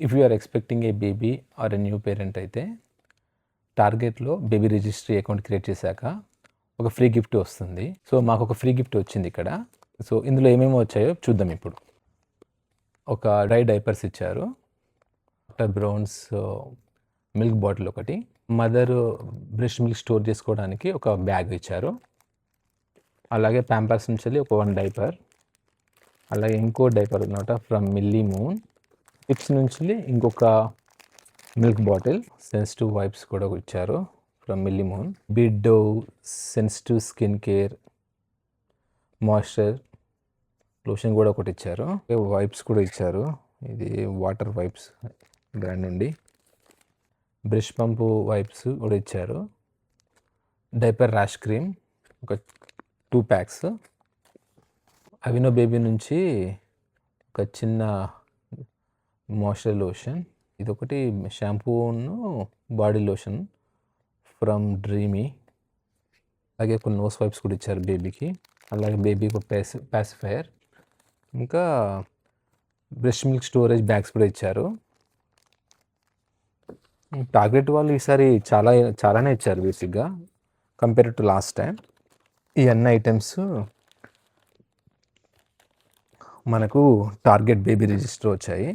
If you are expecting a baby or a new parent అయితే టార్గెట్లో baby registry account create చేశాక ఒక free gift వస్తుంది. So మాకు ఒక ఫ్రీ గిఫ్ట్ వచ్చింది ఇక్కడ. సో ఇందులో ఏమేమి వచ్చాయో చూద్దాం ఇప్పుడు. ఒక డ్రై డైపర్స్ ఇచ్చారు, డాక్టర్ బ్రౌన్స్ మిల్క్ బాటిల్ ఒకటి, మదర్ బ్రెస్ట్ మిల్క్ స్టోర్ చేసుకోవడానికి ఒక బ్యాగ్ ఇచ్చారు, అలాగే ప్యాంపర్స్ నుంచి ఒక 1 డైపర్, అలాగే ఇంకో డైపర్ అనమాట ఫ్రమ్ మిల్లీ మూన్. టిప్స్ నుంచి ఇంకొక మిల్క్ బాటిల్, సెన్సిటివ్ వైప్స్ కూడా ఇచ్చారు ఫ్రమ్ మిల్లీ మూన్, బిడ్డో sensitive skin care moisture lotion కూడా ఒకటి ఇచ్చారు, వైప్స్ కూడా ఇచ్చారు, ఇది వాటర్ వైప్స్ బ్రాండ్ నుండి, బ్రష్ పంపు వైప్స్ కూడా ఇచ్చారు, డైపర్ ర్యాష్ క్రీమ్ ఒక 2 ప్యాక్స్, అవినో బేబీ నుంచి ఒక చిన్న మాయిశ్చర్ లోషన్, ఇదొకటి షాంపూను బాడీ లోషన్ ఫ్రమ్ డ్రీమీ, అలాగే కొన్ని నోస్ వైప్స్ కూడా ఇచ్చారు బేబీకి, అలాగే బేబీకి ఒక పాసిఫైయర్, ఇంకా బ్రెస్ట్ మిల్క్ స్టోరేజ్ బ్యాగ్స్ కూడా ఇచ్చారు. టార్గెట్ వాళ్ళు ఈసారి చాలానే ఇచ్చారు బేసిక్గా కంపేర్ టు లాస్ట్ టైం. ఈ అన్ని ఐటమ్స్ మనకు టార్గెట్ బేబీ రిజిస్టర్ వచ్చాయి.